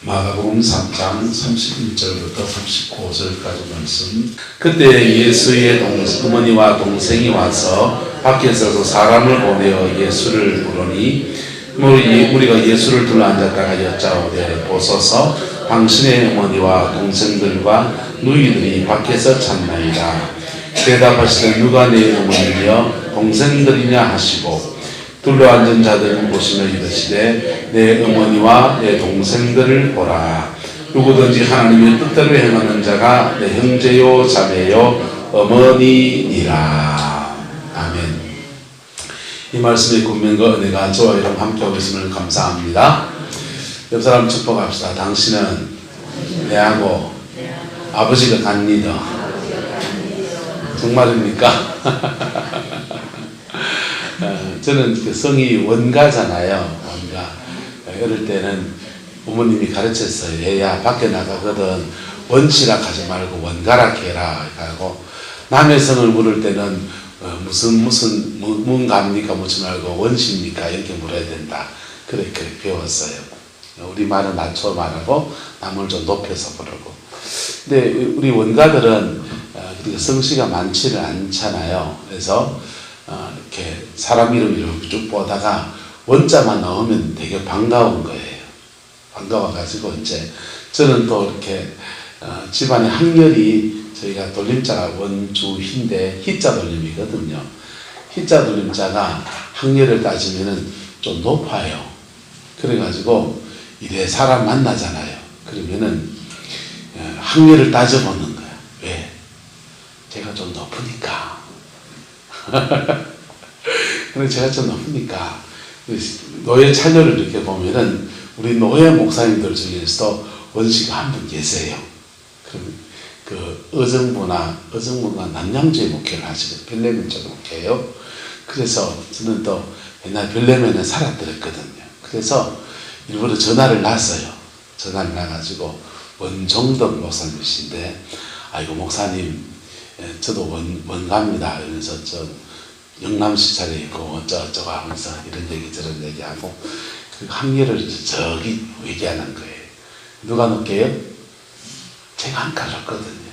마가복음 3장 31절부터 39절까지 말씀. 그때 예수의 어머니와 동생이 와서 밖에 서서 사람을 보내어 예수를 부르니 우리가 예수를 둘러앉았다가 여짜오되 보소서 당신의 어머니와 동생들과 누이들이 밖에서 찾나이다. 대답하시되 누가 내 어머니며 동생들이냐 하시고 둘러앉은 자들을 보시며 이르시되 내 어머니와 내 동생들을 보라. 누구든지 하나님의 뜻대로 행하는 자가 내 형제요 자매요 어머니니라. 아멘. 이 말씀의 권면과 은혜가 저와 여러분 함께하고 있음을 감사합니다. 옆 사람 축복합시다. 당신은 내하고 아버지가 같니다. 정말입니까? 저는 그 성이 원가잖아요. 원가. 어릴 때는 부모님이 가르쳤어요. 얘야 밖에 나가거든 원치라 하지 말고 원가라 해라 하고, 남의 성을 물을 때는 무슨 문갑니까 묻지 말고 원시입니까 이렇게 물어야 된다. 그렇게 배웠어요. 우리 말은 낮춰 말하고 남을 좀 높여서 부르고. 근데 우리 원가들은 성씨가 많지는 않잖아요. 그래서 이렇게 사람 이름 이렇게 쭉 보다가 원자만 나오면 되게 반가운 거예요. 반가워가지고 이제 저는 또 이렇게 집안의 학렬이 저희가 돌림자가 원주희인데 희자 돌림이거든요. 희자 돌림자가 학렬을 따지면은 좀 높아요. 그래가지고 이래 사람 만나잖아요. 그러면은 학렬을 따져보는 거야. 왜? 제가 좀 높으니까. 근데 제가 좀 높으니까 노예 참여를 이렇게 보면은 우리 노예 목사님들 중에서도 원씨가 한 분 계세요. 그럼 그 어정부가 남양주에 목회를 하시고 별내면 쪽 목회예요. 그래서 저는 또 옛날 별내면에 살았더랬거든요. 그래서 일부러 전화를 놨어요. 전화를 놔가지고 원종덕 목사님이신데, 아이고 목사님 저도 원갑니다. 이러면서 저 영남시찰에 있고 어쩌고저쩌고 하면서 이런 얘기 저런 얘기하고 그 학렬을 저기 얘기하는 거예요. 누가 높게요? 제가 한 가졌거든요.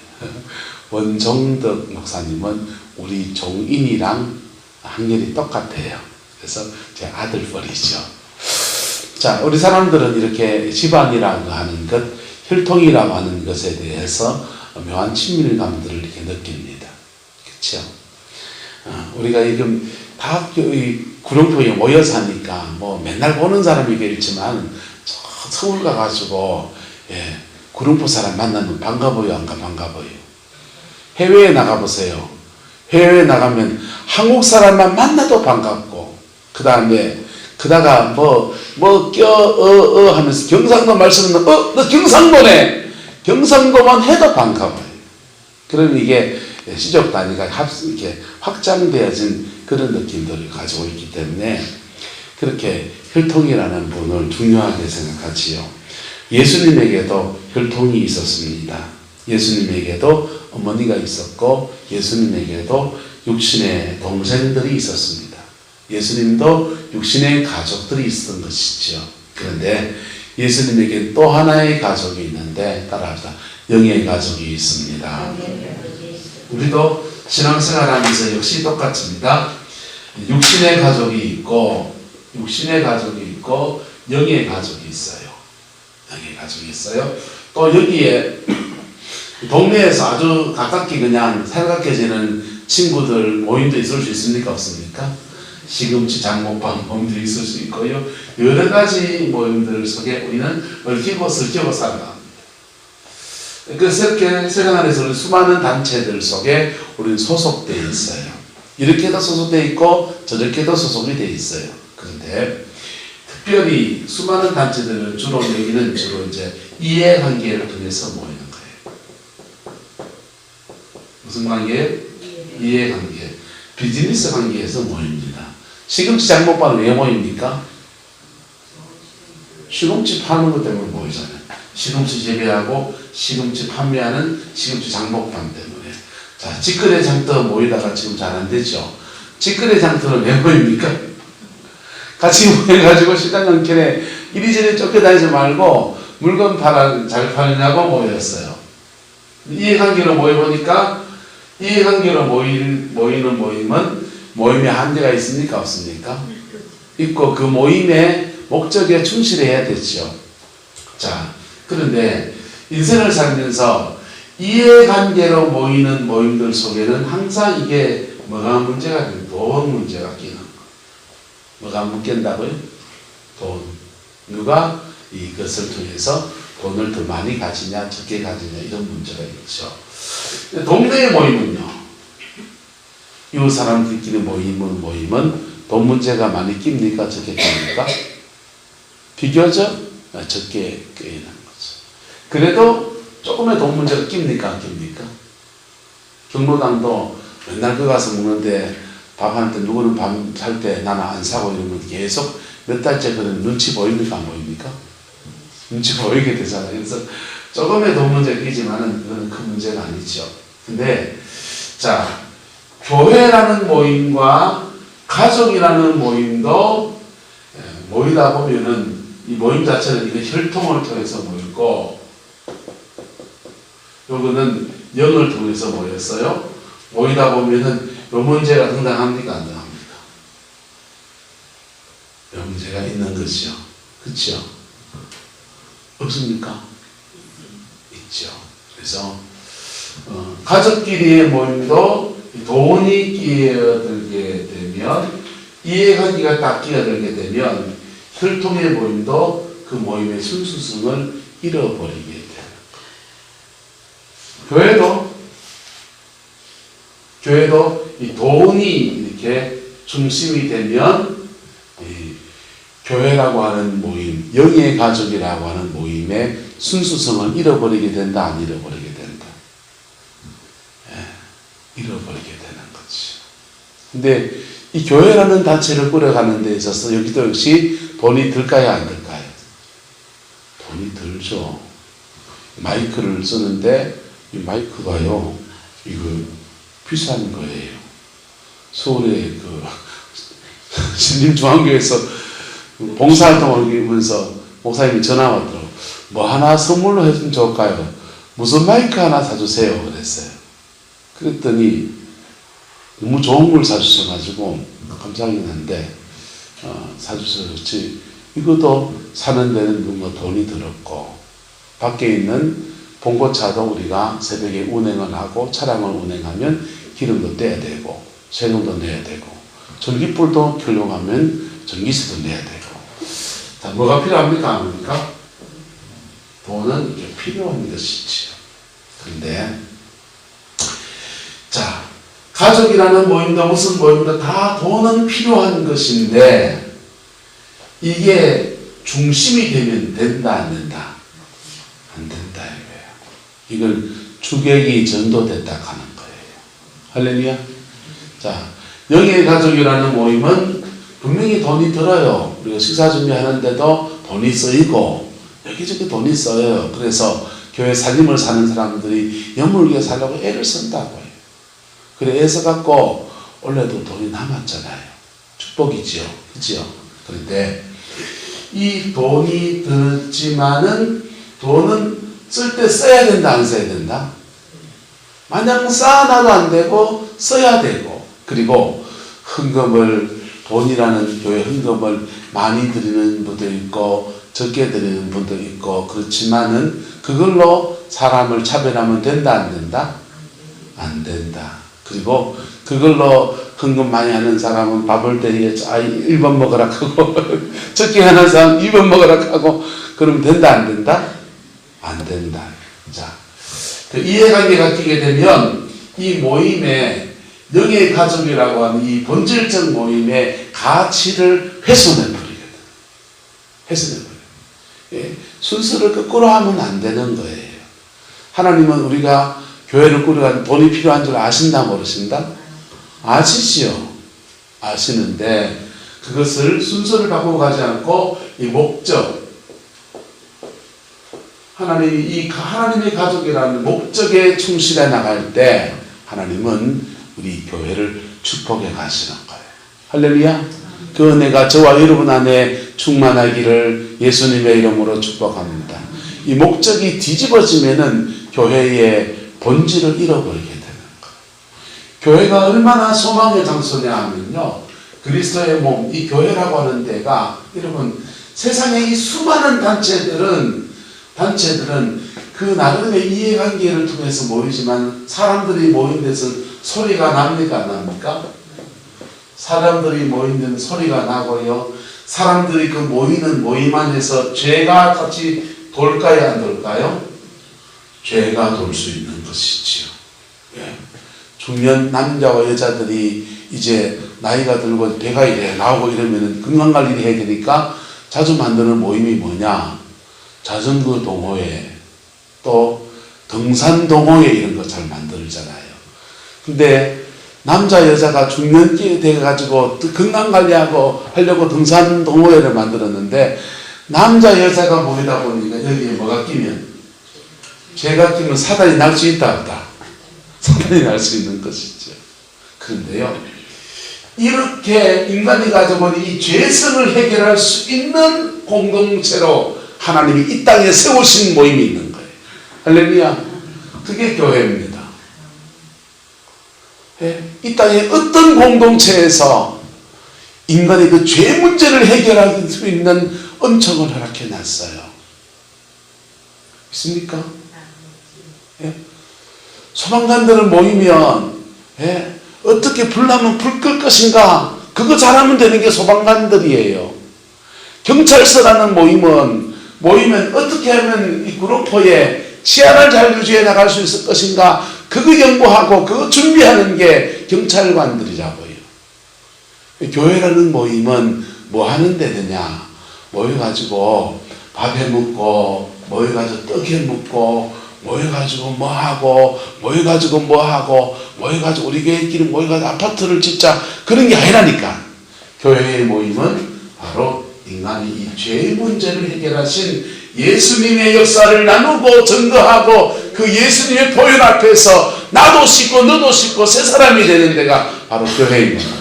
원종덕 목사님은 우리 종인이랑 학렬이 똑같아요. 그래서 제 아들뻘이죠. 자, 우리 사람들은 이렇게 집안이라고 하는 것, 혈통이라고 하는 것에 대해서 묘한 친밀감들을 이렇게 느낍니다. 그렇죠? 우리가 지금 다 구룡포에 모여 사니까 뭐 맨날 보는 사람이겠지만 서울 가가지고 구룡포 사람 만나면 반가워요, 안 반가워요? 해외에 나가보세요. 해외에 나가면 한국 사람만 만나도 반갑고, 그 다음에 그다가 하면서 경상도 말씀은 너 경상도네. 경상도만 해도 반가워요. 그러면 이게 시족 단위가 이렇게 확장되어진 그런 느낌들을 가지고 있기 때문에 그렇게 혈통이라는 분을 중요하게 생각하지요. 예수님에게도 혈통이 있었습니다. 예수님에게도 어머니가 있었고 예수님에게도 육신의 동생들이 있었습니다. 예수님도 육신의 가족들이 있었던 것이죠. 그런데 예수님에게 또 하나의 가족이 있는데, 따라합시다. 영의 가족이 있습니다. 우리도 신앙생활하면서 역시 똑같습니다. 육신의 가족이 있고 영의 가족이 있어요. 영의 가족이 있어요. 또 여기에 동네에서 아주 가깝게 그냥 살갑게지는 친구들 모임도 있을 수 있습니까? 없습니까? 시금치 장목방 모임도 있을 수 있고요. 여러 가지 모임들 속에 우리는 얽히고 설키고 살아갑니다. 그 세상 안에서 수많은 단체들 속에 우리는 소속되어 있어요. 이렇게도 소속되어 있고 저렇게도 소속이 되어 있어요. 그런데 특별히 수많은 단체들은 주로 이제 이해관계를 통해서 모이는 거예요. 무슨 관계예요? 이해관계. 비즈니스 관계에서 모입니다. 시금치 장목방은 왜 모입니까? 시금치 파는 것 때문에 모이잖아요. 시금치 재배하고 시금치 판매하는 시금치 장목방 때문에. 자, 직거래 장터 모이다가 지금 잘 안 되죠. 직거래 장터는 왜 모입니까? 같이 모여가지고 시장 한켠에 이리저리 쫓겨다니지 말고 물건 잘 팔냐고 모였어요. 이해관계로 모여보니까 이해관계로 모이는 모임은 모임에 한계가 있습니까? 없습니까? 있고 그 모임의 목적에 충실해야 되죠. 자, 그런데 인생을 살면서 이해관계로 모이는 모임들 속에는 항상 이게 뭐가 문제가 돼요? 돈 문제가 끼는 거. 뭐가 묶인다고요? 돈. 누가 이것을 통해서 돈을 더 많이 가지냐 적게 가지냐 이런 문제가 있죠. 동네의 모임은요. 이웃 사람들끼리 모임은 돈 문제가 많이 낍니까? 적게 낍니까? 비교적 적게 끼는 거죠. 그래도 조금의 돈 문제가 낍니까? 안 낍니까? 경로당도 맨날 그 가서 먹는데 밥 할 때 누구는 밥 살 때 나는 안 사고 이러면 계속 몇 달째 그런 눈치 보입니까? 안 보입니까? 눈치 보이게 되잖아요. 그래서 조금의 돈 문제가 끼지만은 그건 큰 문제가 아니죠. 근데 자, 교회라는 모임과 가족이라는 모임도 모이다 보면은 이 모임 자체는 이거 혈통을 통해서 모이고 요거는 영을 통해서 모였어요. 모이다 보면은 요 문제가 등장합니까? 안 등장합니까? 요 문제가 있는 것이요. 그렇죠? 없습니까? 있죠. 그래서 가족끼리의 모임도 돈이 끼어들게 되면 이해관계가 딱 끼어들게 되면 혈통의 모임도 그 모임의 순수성을 잃어버리게 되는 거예요. 교회도 이 돈이 이렇게 중심이 되면 이 교회라고 하는 모임, 영의 가족이라고 하는 모임의 순수성을 잃어버리게 된다, 안 잃어버리게 된다? 잃어버리게 되는 거지. 근데 이 교회라는 단체를 꾸려가는 데 있어서 여기도 역시 돈이 들까요, 안 들까요? 돈이 들죠. 마이크를 쓰는데 이 마이크가요, 이거 비싼 거예요. 서울의 그 신림중앙교회에서 봉사활동을 하면서 목사님이 전화 왔더라고요. 뭐 하나 선물로 해주면 좋을까요? 무슨 마이크 하나 사주세요. 그랬어요. 그랬더니 너무 좋은 걸 사주셔가지고 깜짝 놀랐는데 사주셔서 그렇지 이것도 사는 데는 뭔가 돈이 들었고 밖에 있는 봉고차도 우리가 새벽에 운행을 하고 차량을 운행하면 기름도 떼야 되고 세금도 내야 되고 전기불도 켜려면 전기세도 내야 되고 자, 뭐가 필요합니까? 안 합니까? 돈은 이게 필요한 것이지요. 그런데 자, 가족이라는 모임도 무슨 모임도 다 돈은 필요한 것인데 이게 중심이 되면 된다 안 된다? 안 된다 이거예요. 이걸 주객이 전도됐다 하는 거예요. 할렐루야. 자, 영의 가족이라는 모임은 분명히 돈이 들어요. 우리가 식사 준비하는데도 돈이 쓰이고 여기저기 돈이 써요. 그래서 교회 살림을 사는 사람들이 영물교회 살려고 애를 쓴다고요. 그래 애써 갖고 원래도 돈이 남았잖아요. 축복이지요. 그렇죠? 그런데 이 돈이 들지만은 돈은 쓸 때 써야 된다 안 써야 된다? 마냥 쌓아놔도 안 되고 써야 되고 그리고 헌금을 돈이라는 교회 헌금을 많이 드리는 분도 있고 적게 드리는 분도 있고 그렇지만은 그걸로 사람을 차별하면 된다 안 된다? 안 된다. 그리고 그걸로 헌금 많이 하는 사람은 밥을 때리게 1번 먹으라 하고 적게 하는 사람 2번 먹으라 하고 그러면 된다 안 된다? 안 된다. 자, 그 이해관계가 끼게 되면 이 모임에 영의 가족이라고 하는 이 본질적 모임의 가치를 훼손해버리거든. 훼손해버려요. 예, 순서를 거꾸로 하면 안 되는 거예요. 하나님은 우리가 교회를 꾸려가는 돈이 필요한 줄 아신다 모르신다? 아시지요. 아시는데 그것을 순서를 바꾸고 가지 않고 이 목적 하나님의 가족이라는 목적에 충실해 나갈 때 하나님은 우리 교회를 축복해 가시는 거예요. 할렐루야. 그 은혜가 저와 여러분 안에 충만하기를 예수님의 이름으로 축복합니다. 이 목적이 뒤집어지면은 교회의 본질을 잃어버리게 되는 거예요. 교회가 얼마나 소망의 장소냐 하면요, 그리스도의 몸, 이 교회라고 하는 데가, 여러분, 세상의 이 수많은 단체들은 그 나름의 이해관계를 통해서 모이지만, 사람들이 모인 데서 소리가 납니까, 안 납니까? 사람들이 모인 데는 소리가 나고요, 사람들이 그 모이는 모임 안에서 죄가 같이 돌까요, 안 돌까요? 죄가 돌 수 있는 것이지요. 예. 중년 남자와 여자들이 이제 나이가 들고 배가 이래 나오고 이러면 건강관리를 해야 되니까 자주 만드는 모임이 뭐냐? 자전거 동호회, 또 등산 동호회, 이런 거 잘 만들잖아요. 근데 남자 여자가 중년기에 돼가지고 건강관리하고 하려고 등산 동호회를 만들었는데, 남자 여자가 모이다 보니까 여기에 뭐가 끼면, 죄가 끼면 사단이 날 수 있다 없다? 사단이 날 수 있는 것이죠. 그런데요, 이렇게 인간이 가져본 이 죄성을 해결할 수 있는 공동체로 하나님이 이 땅에 세우신 모임이 있는 거예요. 할렐루야. 그게 교회입니다. 이 땅에 어떤 공동체에서 인간의 그 죄 문제를 해결할 수 있는 은총을 허락해 놨어요. 있습니까? 예? 소방관들은 모이면, 예? 어떻게 불나면 불 끌 것인가, 그거 잘하면 되는 게 소방관들이에요. 경찰서라는 모이면 어떻게 하면 이 구로포에 치안을 잘 유지해 나갈 수 있을 것인가, 그거 연구하고 그거 준비하는 게 경찰관들이라고요. 교회라는 모임은 뭐 하는 데냐? 모여가지고 밥해 먹고, 모여가지고 떡해 먹고, 모여가지고 뭐 하고, 모여가지고 뭐 하고, 모여가지고 우리 교회끼리 모여가지고 아파트를 짓자, 그런 게 아니라니까. 교회의 모임은 바로 인간이 이 죄의 문제를 해결하신 예수님의 역사를 나누고 증거하고, 그 예수님의 보혈 앞에서 나도 씻고 너도 씻고 새 사람이 되는 데가 바로 교회입니다.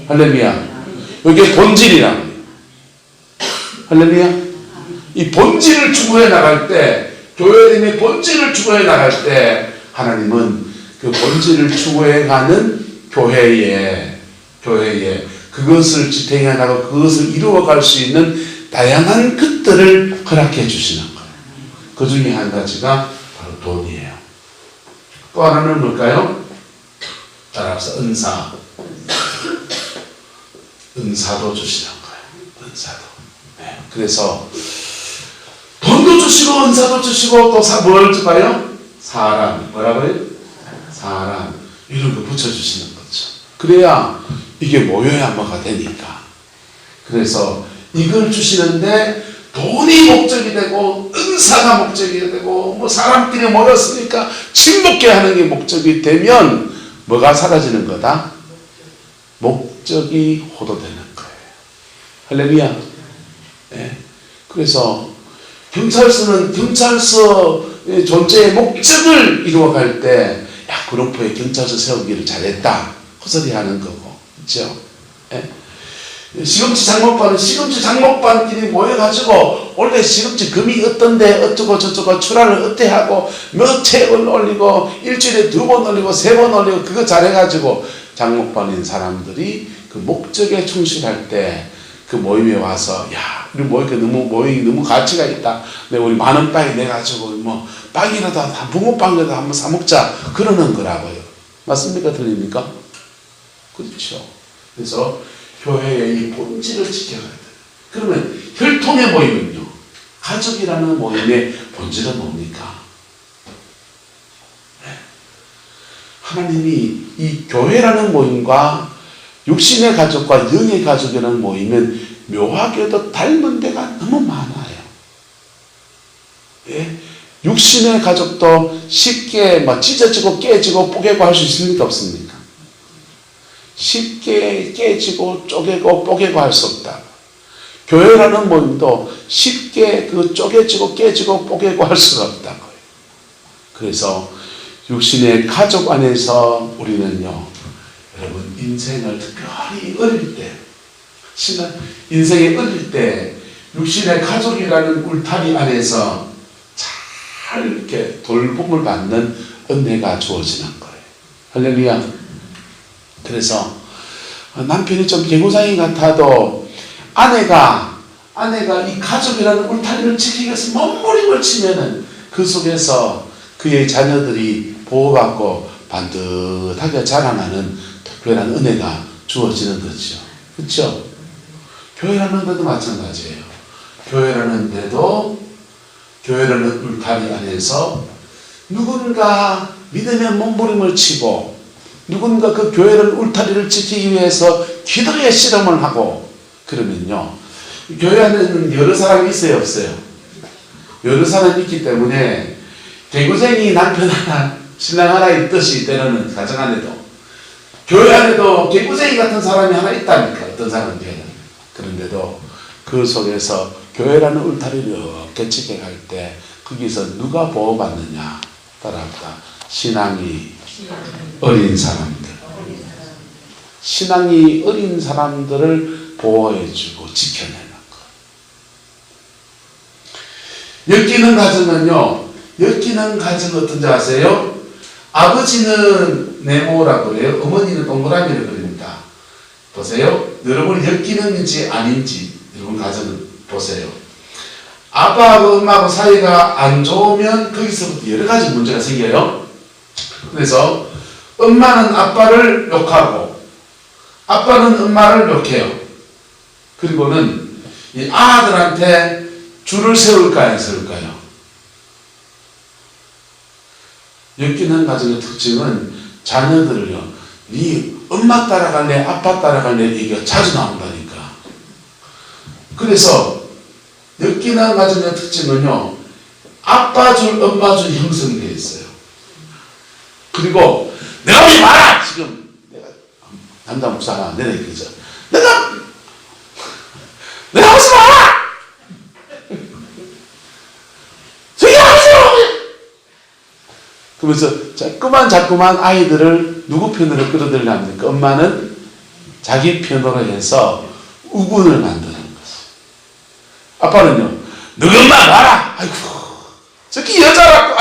할렐루야. 이게 본질이라고. 할렐루야. 이 본질을 추구해 나갈 때, 교회의 본질을 추구해 나갈 때, 하나님은 그 본질을 추구해 가는 교회에 그것을 지탱해 나가고 그것을 이루어갈 수 있는 다양한 것들을 허락해 주시는 거예요. 그 중에 한 가지가 바로 돈이에요. 또 하나는 뭘까요? 따라서 은사도 주시는 거예요. 은사도. 네. 그래서 돈도 주시고 은사도 주시고 또 뭘 줄까요? 사람. 뭐라고요? 사람. 이런 거 붙여주시는 거죠. 그래야 이게 모여야 뭐가 되니까. 그래서 이걸 주시는데 돈이 목적이 되고 은사가 목적이 되고 뭐 사람끼리 모였으니까 친목계 하는 게 목적이 되면 뭐가 사라지는 거다? 목적이 호도되는 거예요. 할렐루야. 네. 그래서 경찰서의 존재의 목적을 이루어갈 때, 야, 구로포에 경찰서 세우기를 잘했다, 헛소리 하는 거고, 그렇죠? 예? 시금치 장목반은 시금치 장목반끼리 모여가지고 원래 시금치 금이 어떤데 어쩌고 저쩌고 출하를 어떻게 하고 몇 책을 올리고 일주일에 2번 올리고 3번 올리고 그거 잘해가지고 장목반인 사람들이 그 목적에 충실할 때 그 모임에 와서, 야, 우리 모임이 너무 가치가 있다. 우리 10,000원 빵이 내가지고 뭐 빵이라도 붕어빵이라도 한번 사 먹자, 그러는 거라고요. 맞습니까? 들립니까? 그렇죠. 그래서 교회의 이 본질을 지켜야 돼요. 그러면 혈통의 모임은요, 가족이라는 모임의 본질은 뭡니까? 하나님이 이 교회라는 모임과 육신의 가족과 영의 가족이라는 모임은 묘하게도 닮은 데가 너무 많아요. 예? 육신의 가족도 쉽게 찢어지고 깨지고 뽀개고 할 수 있습니까? 없습니까? 쉽게 깨지고 쪼개고 뽀개고 할 수 없다. 교회라는 모임도 쉽게 그 쪼개지고 깨지고 뽀개고 할 수가 없다고요. 그래서 육신의 가족 안에서 우리는요, 여러분, 인생을 특별히 어릴 때, 인생에 어릴 때 육신의 가족이라는 울타리 안에서 이렇게 돌봄을 받는 은혜가 주어지는 거예요. 할렐루야. 그래서 남편이 좀 개구장이 같아도 아내가 이 가족이라는 울타리를 지키기 위해서 몸부림을 치면은 그 속에서 그의 자녀들이 보호받고 반듯하게 자라나는 특별한 은혜가 주어지는 거죠. 그렇죠? 교회라는 데도 마찬가지예요. 교회라는 울타리 안에서 누군가 믿음의 몸부림을 치고 누군가 그 교회라는 울타리를 지키기 위해서 기도의 실험을 하고 그러면요. 교회 안에는 여러 사람이 있어요, 없어요? 여러 사람이 있기 때문에 개구쟁이 남편 하나, 신랑 하나 있듯이 때로는 가정 안에도 교회 안에도 개구쟁이 같은 사람이 하나 있다니까. 어떤 사람은 그런데도 그 속에서 교회라는 울타리를 이렇게 지켜갈 때 거기서 누가 보호받느냐 따라합니다. 신앙이 어린 사람들. 신앙이 어린 사람들을 보호해주고 지켜내는 것. 엮이는 가정은요. 엮이는 가정 어떤지 아세요? 아버지는 네모라고 그래요. 어머니는 동그라미를 그립니다. 보세요. 여러분 엮이는지 아닌지 여러분 가정을 보세요. 아빠하고 엄마하고 사이가 안 좋으면 거기서부터 여러 가지 문제가 생겨요. 그래서 엄마는 아빠를 욕하고 아빠는 엄마를 욕해요. 그리고는 이 아들한테 줄을 세울까요? 안 세울까요? 엮이는 가정의 특징은 자녀들을요. 네 엄마 따라갈래? 아빠 따라갈래? 얘기가 자주 나온다니까. 그래서 엮이는 가정의 특징은요. 아빠 줄, 엄마 줄 형성이 되어 있어요. 그리고 내가 오지 마라! 지금 내가 남자 목사 하나 내려 얘기죠. 내가 오지 마라! 저기 하세요! 그러면서 자꾸만 아이들을 누구 편으로 끌어들이려 합니까? 엄마는 자기 편으로 해서 우군을 만드는 거죠. 아빠는요, 너 엄마 봐라! 아이고, 저기 여자라고,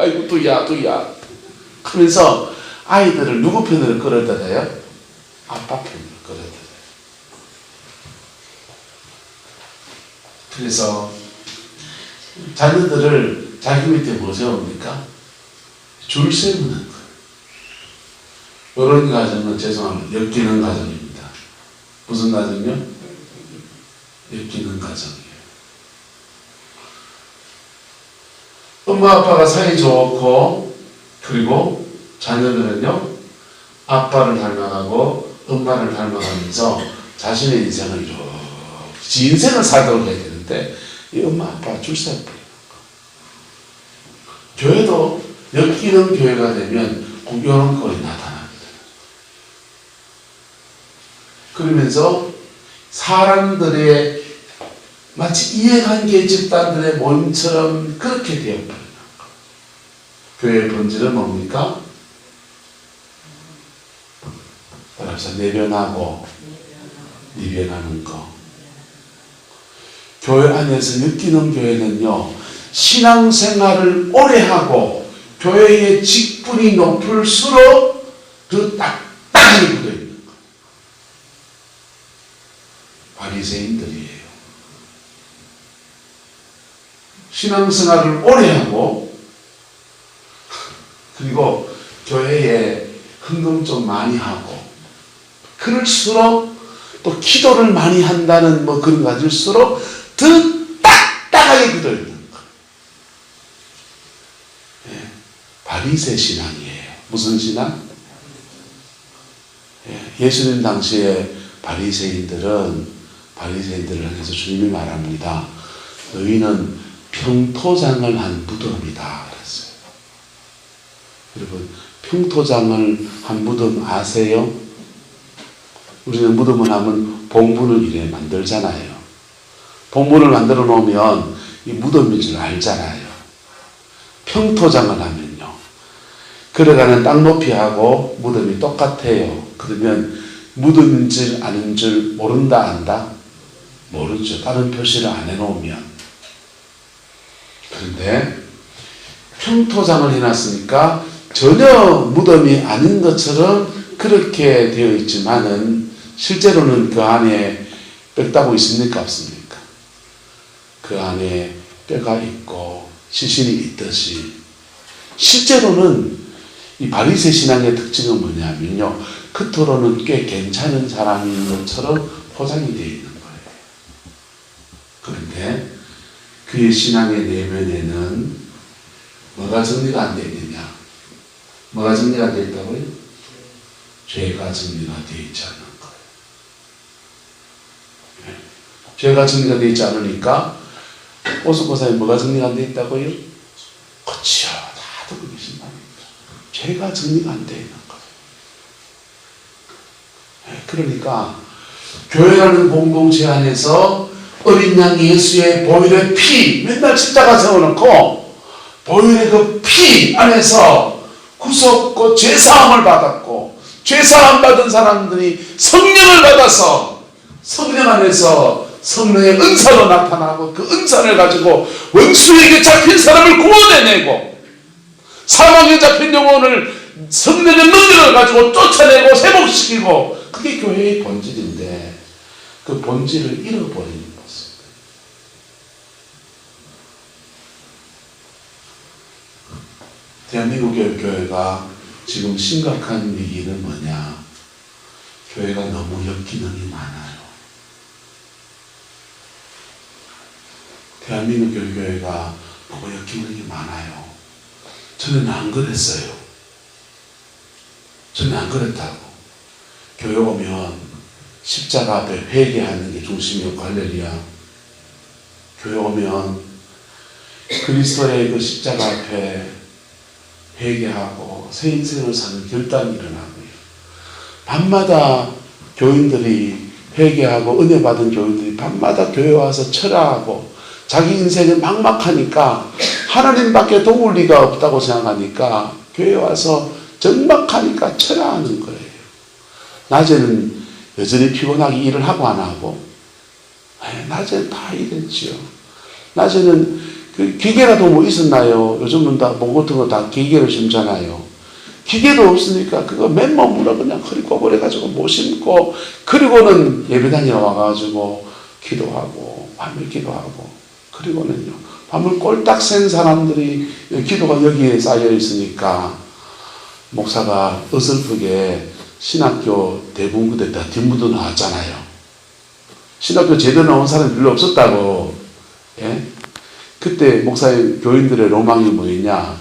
아이고, 또야. 하면서 아이들을 누구 편으로 끌어들여요? 아빠 편으로 끌어들여요. 그래서 자녀들을 자기 밑에 뭐 세웁니까? 줄 세우는 거예요. 이런 가정은 죄송합니다. 엮이는 가정입니다. 무슨 가정이요? 엮이는 가정이에요. 엄마 아빠가 사이 좋고 그리고 자녀들은요 아빠를 닮아가고 엄마를 닮아가면서 자신의 인생을 이렇게 지 인생을 살도록 해야 되는데 이 엄마 아빠가 줄 세워버리는 거. 교회도 엮이는 교회가 되면 이런 꼴이 나타납니다. 그러면서 사람들의 마치 이해관계 집단들의 모임처럼 그렇게 되어버리는 거. 교회의 본질은 뭡니까? 따라서 내변하고 이변하는 거. 교회 안에서 엮이는 교회는요. 신앙생활을 오래 하고 교회의 직분이 높을수록 그 딱딱하게 묻어있는 거. 바리새인들이에요. 신앙생활을 오래 하고 그리고 교회에 헌금 좀 많이 하고 그럴수록 또 기도를 많이 한다는 뭐 그런 거 가질수록 더 딱딱하게 굳어있는 거. 예, 바리새 신앙이에요. 무슨 신앙? 예, 예수님 당시에 바리새인들을 향해서 주님이 말합니다. 너희는 평토장을 한 무덤이다. 그랬어요. 여러분, 평토장을 한 무덤 아세요? 우리는 무덤을 하면 봉분을 이래 만들잖아요. 봉분을 만들어 놓으면 이 무덤인 줄 알잖아요. 평토장을 하면요. 걸어가는 땅 높이하고 무덤이 똑같아요. 그러면 무덤인 줄 아는 줄 모른다 안다? 모르죠. 다른 표시를 안 해놓으면. 그런데 평토장을 해놨으니까 전혀 무덤이 아닌 것처럼 그렇게 되어 있지만은 실제로는 그 안에 뼈다구 있습니까? 없습니까? 그 안에 뼈가 있고 시신이 있듯이 실제로는 이 바리새 신앙의 특징은 뭐냐면요, 겉으로는 꽤 괜찮은 사람인 것처럼 포장이 되어 있는 거예요. 그런데 그의 신앙의 내면에는 뭐가 정리가 안 되어 있느냐? 뭐가 정리가 되어 있다고요? 죄가 정리가 되어 있지 않는 거예요. 네. 죄가 정리가 되어 있지 않으니까 오숙고사에 뭐가 정리가 안 되어 있다고요? 그치요. 다 듣고 계신답니다. 죄가 정리가 안 되어 있는 거예요. 네. 그러니까 교회라는 공동체 안에서 어린 양 예수의 보혈의 피 맨날 십자가 세워놓고 보혈의 그 피 안에서 구속고 죄사함을 받았고 죄사함 받은 사람들이 성령을 받아서 성령 안에서 성령의 은사로 나타나고 그 은사를 가지고 원수에게 잡힌 사람을 구원해내고 사망에 잡힌 영혼을 성령의 능력을 가지고 쫓아내고 회복시키고 그게 교회의 본질인데 그 본질을 잃어버린 것입니다. 대한민국 교회가 지금 심각한 위기는 뭐냐? 교회가 너무 역기능이 많아요. 대한민국 교회가 너무 역기능이 많아요. 저는 안 그랬어요. 저는 안 그랬다고. 교회 오면 십자가 앞에 회개하는 게 중심이었고, 할렐루야. 교회 오면 그리스도의 그 십자가 앞에 회개하고 새 인생을 사는 결단이 일어나고요. 밤마다 교인들이 회개하고 은혜 받은 교인들이 밤마다 교회 와서 철야하고 자기 인생이 막막하니까 하나님밖에 도울 리가 없다고 생각하니까 교회 와서 적막하니까 철야하는 거예요. 낮에는 여전히 피곤하게 일을 하고 안 하고, 낮에는 다 일했지요. 낮에는 그 기계라도 뭐 있었나요? 요즘은 다 뭐 같은 거 다 기계로 심잖아요. 기계도 없으니까 그거 맨몸으로 그냥 허리 꼬부려가지고 못 심고, 그리고는 예배당에 와가지고 기도하고 밤에 기도하고, 그리고는요 밤을 꼴딱 샌 사람들이 기도가 여기에 쌓여 있으니까 목사가 어설프게 신학교 대부분대 다 뒷무도 나왔잖아요. 신학교 제대로 나온 사람이 별로 없었다고. 예? 그때 목사님 교인들의 로망이 뭐였냐?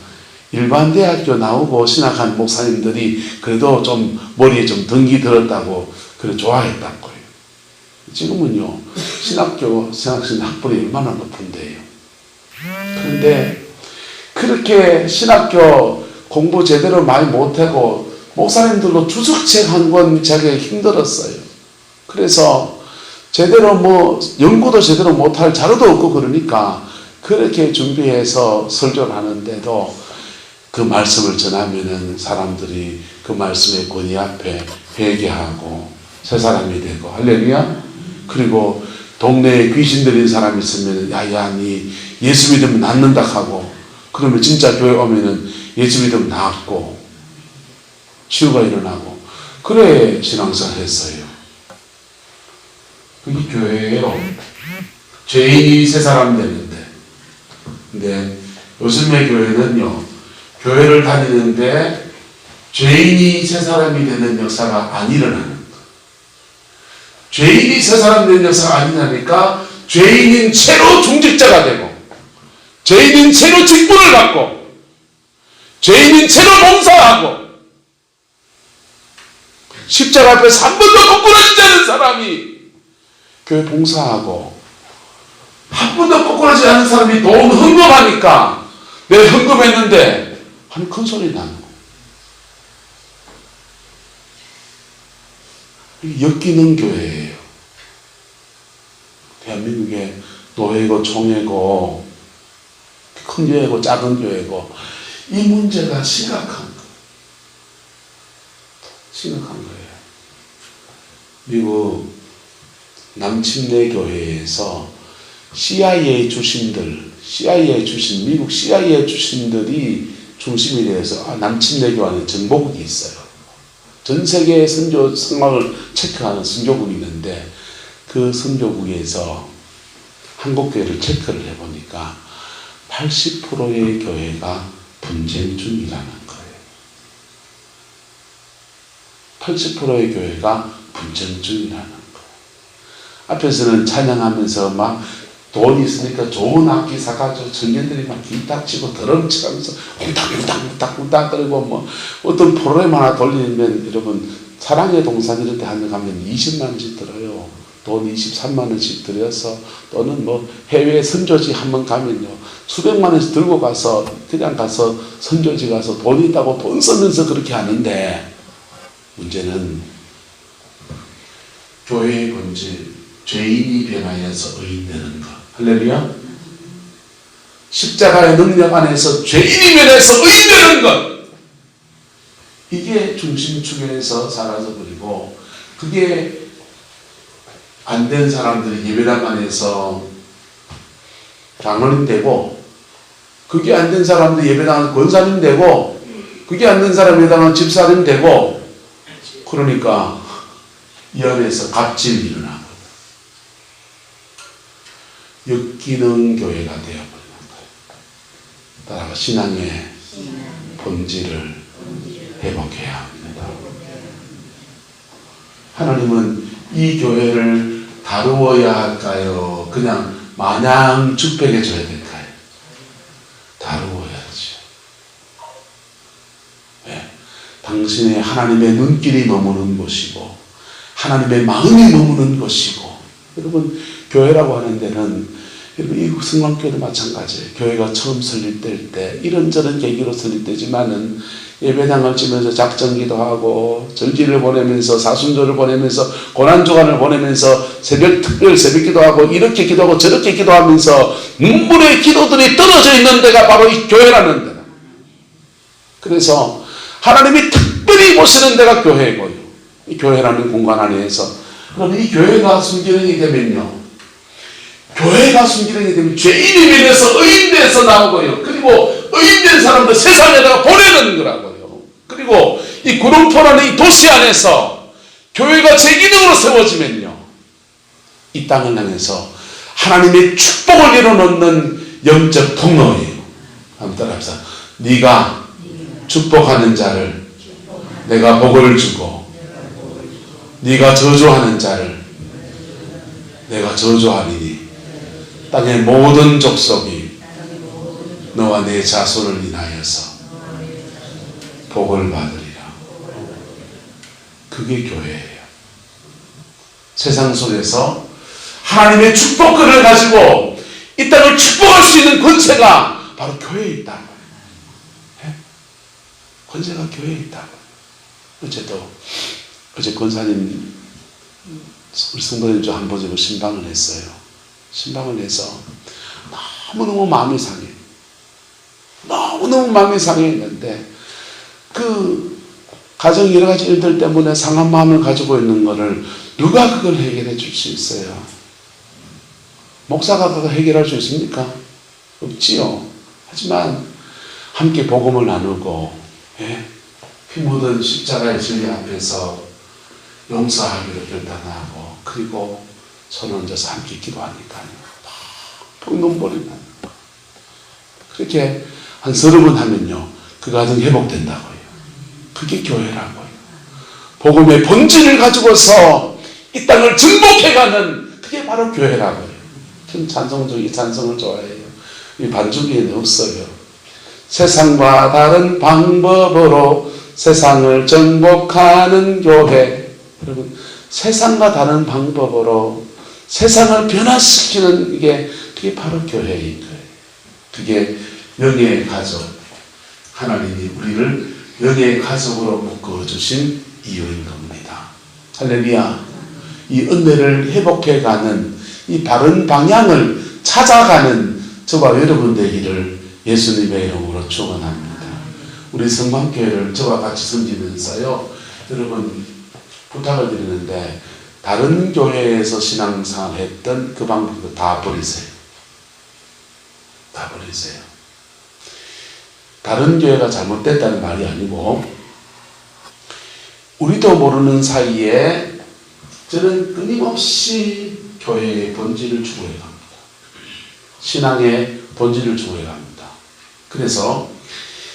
일반 대학교 나오고 신학한 목사님들이 그래도 좀 머리에 좀 덩기 들었다고 그래 좋아했단 거예요. 지금은요 신학교 신학생 학벌이 얼마나 높은데요. 그런데 그렇게 신학교 공부 제대로 많이 못하고 목사님들도 주석책 한 권 자기가 힘들었어요. 그래서 제대로 뭐 연구도 제대로 못할 자료도 없고 그러니까 그렇게 준비해서 설교를 하는데도 그 말씀을 전하면은 사람들이 그 말씀의 권위 앞에 회개하고 새 사람이 되고, 할렐루야. 그리고 동네에 귀신 들린 사람이 있으면 야야 니 예수 믿으면 낫는다 하고, 그러면 진짜 교회 오면은 예수 믿으면 낫고 치유가 일어나고, 그래 신앙생활 했어요. 그게 교회예요. 죄인이 새 사람 되는데. 근데 요즘의 교회는요, 교회를 다니는데 죄인이 새 사람이 되는 역사가 안 일어나는 거예요. 죄인이 새 사람 되는 역사가 안 일어나니까 죄인인 채로 중직자가 되고, 죄인인 채로 직분을 받고, 죄인인 채로 봉사하고, 십자가 앞에서 한 번도 거꾸러지지 않은 사람이 교회 봉사하고, 한 번도 거꾸러지지 않은 사람이 돈 헌금하니까 내가 헌금했는데 하는 큰 소리 나는 거예요. 엮이는 교회예요. 대한민국의 노예고 총회고 큰 교회고 작은 교회고 이 문제가 심각한 거예요. 미국 남침내 교회에서 CIA 출신들, CIA 출신, 미국 CIA 출신들이 중심이 되어서 남침내교 안에 정보국이 있어요. 전 세계 선교 상황을 체크하는 선교국이 있는데 그 선교국에서 한국교회를 체크를 해보니까 80%의 교회가 분쟁 중이라는 거예요. 80%의 교회가 분쟁 중이라는 거예요. 앞에서는 찬양하면서 막 돈이 있으니까 좋은 악기 사가지고 청년들이 막 기타 치고 드럼 치면서 쿵닥쿵닥쿵닥쿵닥 거리고 뭐 어떤 프로그램 하나 돌리면 여러분 사랑의 동산 이런 데 한번 가면 20만 원씩 들어요. 돈 23만 원씩 들여서 또는 뭐 해외 선교지 한번 가면요 수백만 원씩 들고 가서 그냥 가서 선교지 가서 돈 있다고 돈 쓰면서 그렇게 하는데 문제는 교회의 본질 죄인이 변하여서 의인 되는 것. 할렐루야. 십자가의 능력 안에서 죄인이 변해서 의인 되는 것. 이게 중심축에서 사라져버리고 그게 안 된 사람들이 예배당 안에서 장로님 되고 그게 안 된 사람들이 예배당 권사님 되고 그게 안 된 사람 예배당 집사님 되고 그러니까 이 안에서 갑질이 일어나고 역기능 교회가 되어버리는 거예요. 따라서 신앙의 본질을 회복해야 합니다. 하나님은 이 교회를 다루어야 할까요? 그냥 마냥 축복해 줘야 될까요? 다루어야죠. 네. 당신의 하나님의 눈길이 머무는 곳이고 하나님의 마음이 머무는 곳이고 여러분 교회라고 하는 데는 여러분 이국 성광교회도 마찬가지예요. 교회가 처음 설립될 때 이런저런 계기로 설립되지만은 예배당을 지면서 작정기도 하고 절기를 보내면서 사순절을 보내면서 고난주간을 보내면서 특별 새벽기도 하고 이렇게 기도하고 저렇게 기도하면서 눈물의 기도들이 떨어져 있는 데가 바로 이 교회라는 데다. 그래서 하나님이 특별히 보시는 데가 교회고요. 이 교회라는 공간 안에서 그럼 이 교회가 순기능이 되면요. 교회가 순기능이 되면 죄인이 변해서 의인돼서 나오고요. 그리고 의인된 사람들 세상에다가 보내는 거라고요. 그리고 이 구름포라는 이 도시 안에서 교회가 제 기능으로 세워지면요. 이 땅을 향해서 하나님의 축복을 이뤄놓는 영적 통로예요. 한번 따라합시다. 네가 축복하는 자를 내가 복을 주고 네가 저주하는 자를 내가 저주하리니 땅의 모든 족속이 너와 내 자손을 인하여서 복을 받으리라. 그게 교회예요. 세상 속에서 하나님의 축복권을 가지고 이 땅을 축복할 수 있는 권세가 바로 교회에 있다. 네? 권세가 교회에 있다. 어제 권사님 우리 성도님 좀 한 번 신방을 했어요. 신방을 해서 너무너무 마음이 상해. 너무너무 마음이 상했는데 그 가정 여러 가지 일들 때문에 상한 마음을 가지고 있는 것을 누가 그걸 해결해 줄 수 있어요? 목사가 그걸 해결할 수 있습니까? 없지요. 하지만 함께 복음을 나누고 피 묻은 십자가의 진리 앞에서 용서하기로 결단하고 그리고 손 얹어서 함께 기도하니까요. 막 눈물이 나는 거. 그렇게 한 30번 하면요. 그 가정 회복된다고요. 그게 교회라고요. 복음의 본질을 가지고서 이 땅을 정복해가는 그게 바로 교회라고요. 저는 찬송적인 찬송을 좋아해요. 이 반주기에는 없어요. 세상과 다른 방법으로 세상을 정복하는 교회. 여러분 세상과 다른 방법으로 세상을 변화시키는 그게 바로 교회인 거예요. 그게 영의 가족. 하나님이 우리를 영의 가족으로 묶어주신 이유인 겁니다. 할렐루야. 이 은혜를 회복해가는 이 바른 방향을 찾아가는 저와 여러분 되기를 예수님의 이름으로 축원합니다. 우리 성광교회를 저와 같이 섬기면서요. 여러분 부탁을 드리는데 다른 교회에서 신앙생활 했던 그 방법도 다 버리세요. 다 버리세요. 다른 교회가 잘못됐다는 말이 아니고 우리도 모르는 사이에 저는 끊임없이 교회의 본질을 추구해 갑니다. 신앙의 본질을 추구해 갑니다. 그래서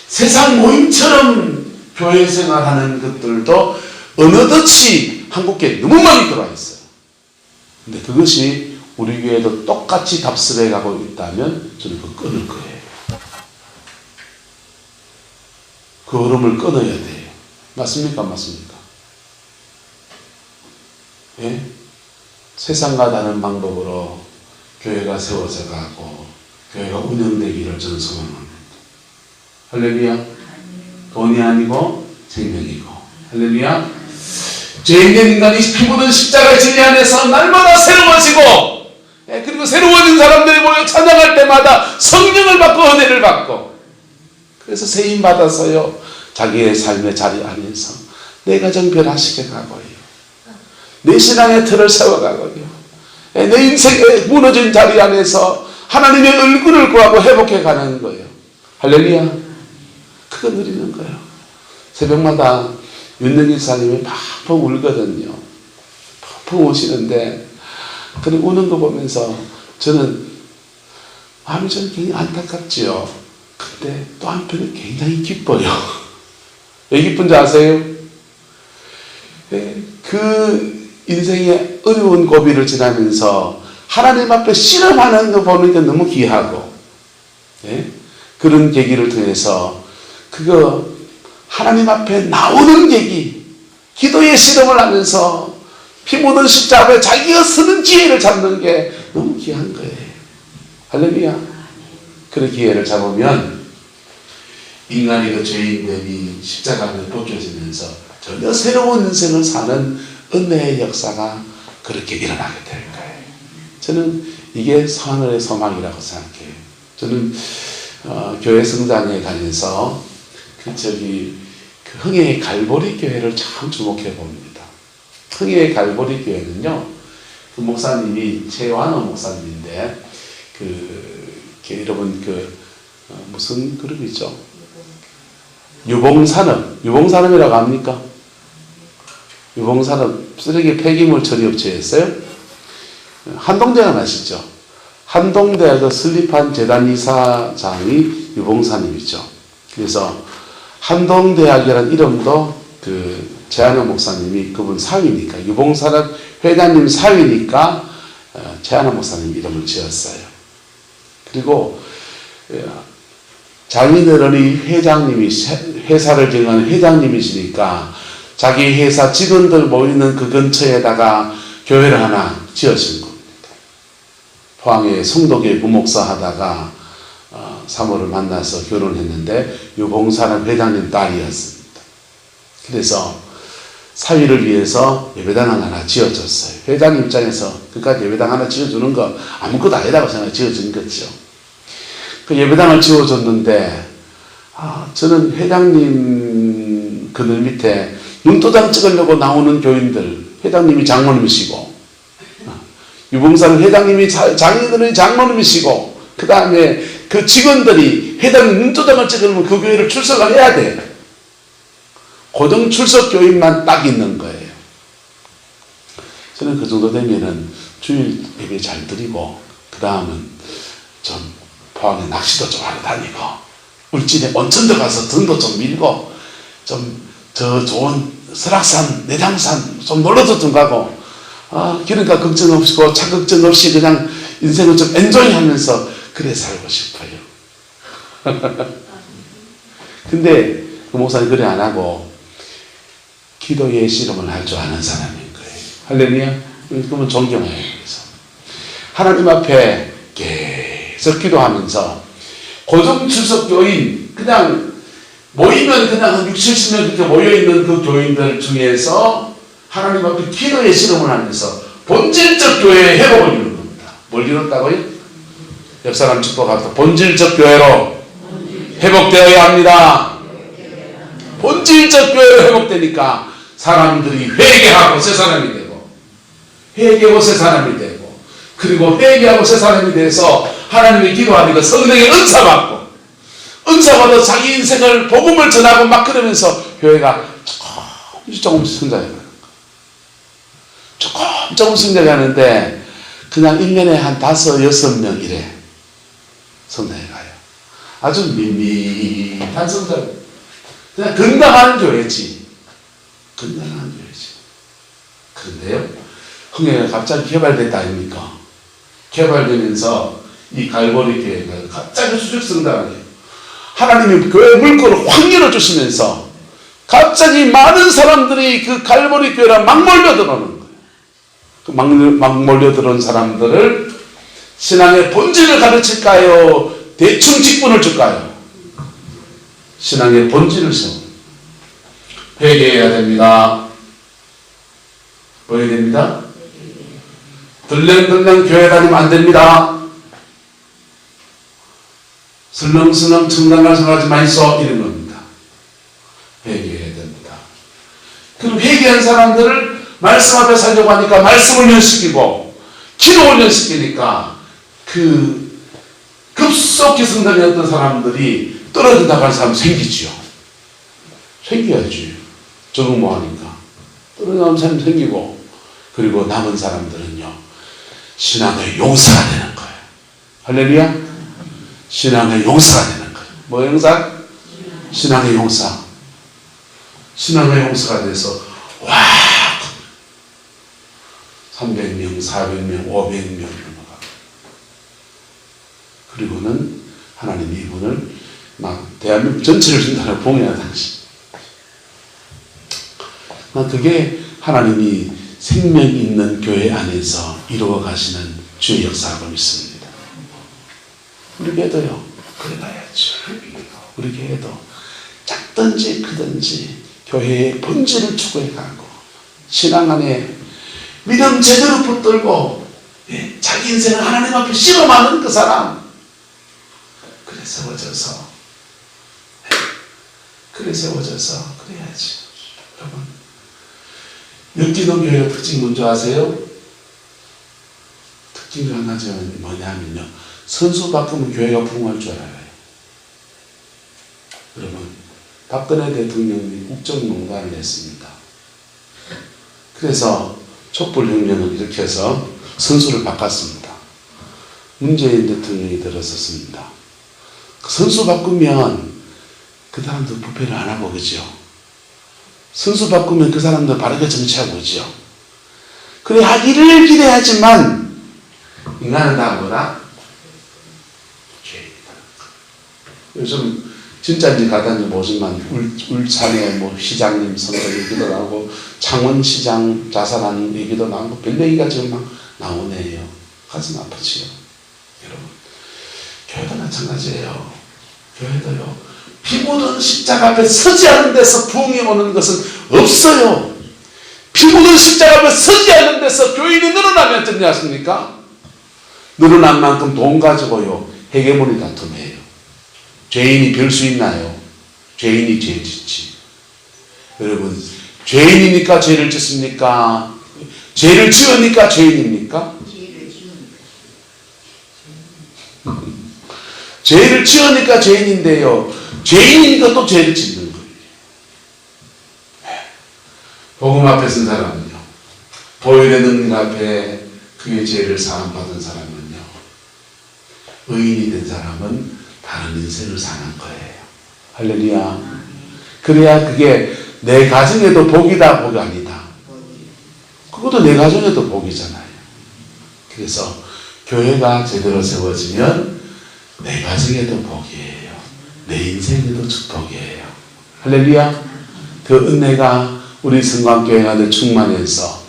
세상 모임처럼 교회 생활하는 것들도 어느덧이 한국교회에 너무 많이 들어와 있어요. 근데 그것이 우리 교회도 똑같이 답습해 가고 있다면 저는 그거 끊을 거예요. 그 흐름을 끊어야 돼요. 맞습니까? 맞습니까? 예? 세상과 다른 방법으로 교회가 세워져 가고 교회가 운영되기를 저는 소망합니다. 할렐루야. 돈이 아니고 생명이고. 할렐루야. 죄 있는 인간이 피 묻은 십자가의 진리 안에서 날마다 새로워지고, 그리고 새로워진 사람들이 모여 찬양할 때마다 성령을 받고 은혜를 받고, 그래서 세임 받아서요 자기의 삶의 자리 안에서 내 가정 변화시켜 가고요, 내 신앙의 틀을 세워가고요, 내 인생의 무너진 자리 안에서 하나님의 얼굴을 구하고 회복해 가는 거예요. 할렐루야. 그거 누리는 거예요. 새벽마다 윤능기 사님이 펑펑 울거든요. 펑펑 우시는데, 그리고 우는 거 보면서 저는 마음이 좀 굉장히 안타깝지요. 근데 또 한편은 굉장히 기뻐요. 왜 기쁜지 아세요? 그 인생의 어려운 고비를 지나면서 하나님 앞에 실험하는 거 보는 게 너무 귀하고, 그런 계기를 통해서 그거 하나님 앞에 나오는 계기, 기도의 실험을 하면서 피 묻은 십자가에 자기가 쓰는 기회를 잡는 게 너무 귀한 거예요. 할렐루야. 그런 기회를 잡으면 인간이 그 죄인들이 십자가에 벗겨지면서 전혀 새로운 인생을 사는 은혜의 역사가 그렇게 일어나게 될 거예요. 저는 이게 하늘의 소망이라고 생각해요. 저는 교회 성장에 다니면서 그 흥해의 갈보리 교회를 참 주목해 봅니다. 흥해의 갈보리 교회는요, 그 목사님이 최완호 목사님인데, 여러분 무슨 그룹이죠? 유봉산업이라고 합니까? 유봉산업 쓰레기 폐기물 처리업체였어요. 한동대학 아시죠? 한동대학의 설립한 재단 이사장이 유봉사님이죠. 그래서 한동대학이라는 이름도 최한호 목사님이 그분 사위니까, 유봉산업 회장님 사위니까 최한호 목사님 이름을 지었어요. 그리고 장인어른이 회장님이, 회사를 경영하는 회장님이시니까 자기 회사 직원들 모이는 그 근처에다가 교회를 하나 지으신 겁니다. 포항에 성도교회 부목사 하다가 사모를 만나서 결혼했는데 유봉산업 회장님 딸이었습니다. 그래서 사위를 위해서 예배당을 하나 지어줬어요. 회장 입장에서 그까지 예배당 하나 지어주는 거 아무것도 아니라고 생각해 지어준 거죠. 그 예배당을 지어줬는데, 저는 회장님 그늘 밑에 눈도장 찍으려고 나오는 교인들, 회장님이 장로님이시고, 유봉산 회장님이 장인들의 장로님이시고, 그 다음에 그 직원들이 회장님 눈도장을 찍으려면 그 교회를 출석을 해야 돼. 고정 출석 교인만 딱 있는 거예요. 저는 그 정도 되면은 주일 예배 잘 드리고, 그 다음은 좀 포항에 낚시도 좀 하러 다니고, 울진에 온천도 가서 등도 좀 밀고, 좀 저 좋은 설악산, 내장산 좀 놀러도 좀 가고, 그러니까 걱정 없이고 차 걱정 없이 그냥 인생을 좀 엔조이 하면서 그래 살고 싶어요. 근데 그 목사님 그래 안 하고 기도의 실험을 할 줄 아는 사람인 거예요. 할렐루야. 그러면 존경해요. 그래서 하나님 앞에 계속 기도하면서 고정 출석 교인, 그냥 모이면 그냥 한 60, 70명 그렇게 모여있는 그 교인들 중에서 하나님 앞에 기도의 실험을 하면서 본질적 교회의 회복을 이루는 겁니다. 뭘 이뤘다고요? 옆 사람 축복합니다. 본질적 교회로 회복되어야 합니다. 본질적 교회로 회복되니까 사람들이 회개하고 새 사람이 되고, 회개하고 새 사람이 되고, 그리고 회개하고 새 사람이 돼서 하나님이 기도하니까 성령의 은사 받고, 은사 받아 자기 인생을 복음을 전하고 막 그러면서 교회가 조금씩 성장해요. 조금 성장하는데 그냥 1년에 한 5, 6명 이래 성장해가요. 아주 밋밋한 성장. 그냥 건강한 교회지. 건강한 교회지. 그런데요, 흥해가 갑자기 개발됐다 아닙니까? 개발되면서 이 갈보리 교회가 갑자기 수직 성장을 해요. 하나님이 교회 물꼬를 확 열어주시면서 갑자기 많은 사람들이 그 갈보리 교회랑 막 몰려들어오는 거예요. 그 막 몰려들어온 사람들을 신앙의 본질을 가르칠까요? 대충 직분을 줄까요? 신앙의 본질을 세워. 회개해야 됩니다. 뭐 해야 됩니다? 들렁들렁 교회 다니면 안 됩니다. 슬렁슬렁 청당할 생각하지 마이소, 이런 겁니다. 회개해야 됩니다. 그럼 회개한 사람들을 말씀 앞에 살려고 하니까 말씀 훈련시키고 기도 훈련시키니까 그 급속히 성장했던 사람들이 떨어져 나갈 사람 생기지요. 생겨야지. 적응 뭐 하니까. 떨어져 나가는 사람 생기고, 그리고 남은 사람들은요, 신앙의 용사가 되는 거예요. 할렐루야? 신앙의 용사가 되는 거예요. 뭐 용사? 신앙의 용사. 신앙의 용사가 돼서 와 300명, 400명, 500명 넘어가. 그리고는 하나님 이분을 막 대한민국 전체를 준다는 봉헌한 당시. 그게 하나님이 생명 있는 교회 안에서 이루어 가시는 주의 역사라고 믿습니다. 우리 교회도요, 그래봐야죠. 우리 교회도 작든지 크든지 교회의 본질을 추구해 가고, 신앙 안에 믿음 제대로 붙들고, 자기 인생을 하나님 앞에 실험하는 그 사람, 그래 세워져서, 그래야지. 여러분, 역기동 교회 특징 뭔지 아세요? 특징이 한 가지가 뭐냐면요, 선수 바꾸면 교회가 부흥할 줄 알아요. 여러분, 박근혜 대통령이 국정농단을 했습니다. 그래서 촛불혁명을 일으켜서 선수를 바꿨습니다. 문재인 대통령이 들어섰습니다. 선수 바꾸면 그 사람들 부패를 안 하고, 그죠? 선수 바꾸면 그 사람들 바르게 정치하고, 그죠? 그래 하기를 기대하지만 인간은 다 뭐라? 죄입니다. 요즘 진짜인지 가짜인지 모르지만 울산에 뭐 시장님 선거 얘기도 나오고 창원시장 자살한 얘기도 나오고 별 얘기가 지금 막 나오네요. 가슴 아프지요. 여러분, 교회도 마찬가지예요. 교회도요, 피 묻은 십자가 앞에 서지 않는 데서 부흥이 오는 것은 없어요. 피 묻은 십자가 앞에 서지 않는 데서 교인이 늘어나면 어떻게 하십니까? 늘어난 만큼 돈 가지고요, 헤게모니 다툼해요. 죄인이 별 수 있나요? 죄인이 죄 짓지. 여러분, 죄인이니까 죄를 짓습니까? 죄를 지으니까 죄인입니까? 죄를 지으니까 죄인인데요, 죄인이니까 또 죄를 짓는 거예요. 복음 앞에 쓴 사람은요, 보혈의 능력 앞에 그의 죄를 사함받은 사람은요, 의인이 된 사람은 다른 인생을 사는 거예요. 할렐루야. 그래야 그게 내 가정에도 복이다, 복이 아니다. 그것도 내 가정에도 복이잖아요. 그래서 교회가 제대로 세워지면 내 가정에도 복이에요. 내 인생에도 축복이에요. 할렐루야. 그 은혜가 우리 성광교회 안에 충만해서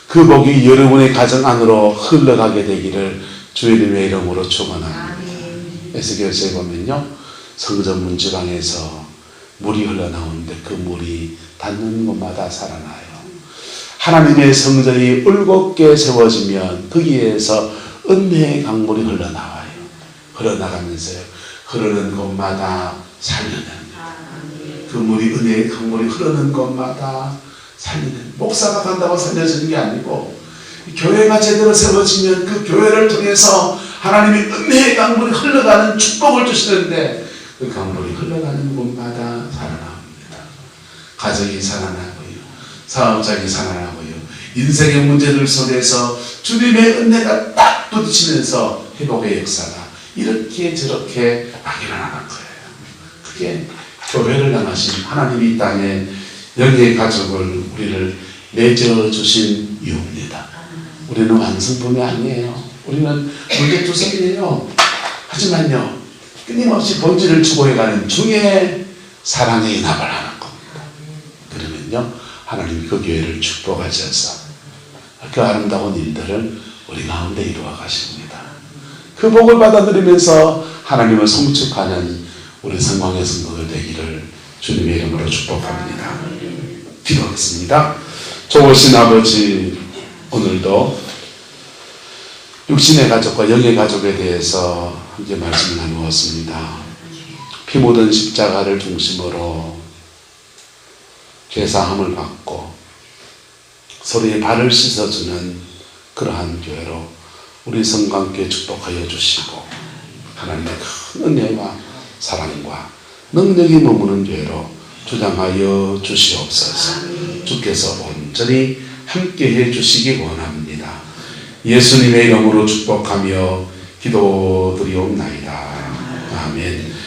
그 복이 여러분의 가정 안으로 흘러가게 되기를 주님의 이름으로 축원합니다. 에스겔서에 보면요, 성전 문지방에서 물이 흘러나오는데 그 물이 닿는 곳마다 살아나요. 하나님의 성전이 울곧게 세워지면 거기에서 은혜의 강물이 흘러나와요. 흘러나가면서요, 흐르는 곳마다 살려내는, 그 물이, 은혜의 강물이 흐르는 곳마다 살려내는, 목사가 간다고 살려지는 게 아니고 교회가 제대로 세워지면 그 교회를 통해서 하나님이 은혜의 강물이 흘러가는 축복을 주시는데 그 강물이 흘러가는 곳마다 살아납니다. 가정이 살아나고요, 사업장이 살아나고요, 인생의 문제들 속에서 주님의 은혜가 딱 부딪히면서 회복의 역사가 이렇게 저렇게 막 일어나는 거예요. 그게 교회를 향하신 하나님이 이 땅에 영의 가족을 우리를 맺어주신 이유입니다. 우리는 완성품이 아니에요. 우리는 문제투성이에요. 하지만요, 끊임없이 본질을 추구해가는 중에 사랑의 연합을 하는 겁니다. 그러면요, 하나님이 그 교회를 축복하셔서 그 아름다운 일들을 우리 가운데 이루어 가십니다. 그 복을 받아들이면서 하나님을 성축하는 우리 성광의 성도들 되기를 주님의 이름으로 축복합니다. 기도하겠습니다. 좋으신 아버지, 오늘도 육신의 가족과 영의 가족에 대해서 함께 말씀을 나누었습니다. 피 묻은 십자가를 중심으로 죄사함을 받고 서로의 발을 씻어주는 그러한 교회로 우리 성광교회 축복하여 주시고 하나님의 큰 은혜와 사랑과 능력이 머무는 교회로 주장하여 주시옵소서. 주께서 온전히 함께해 주시기 원합니다. 예수님의 이름으로 축복하며 기도드리옵나이다.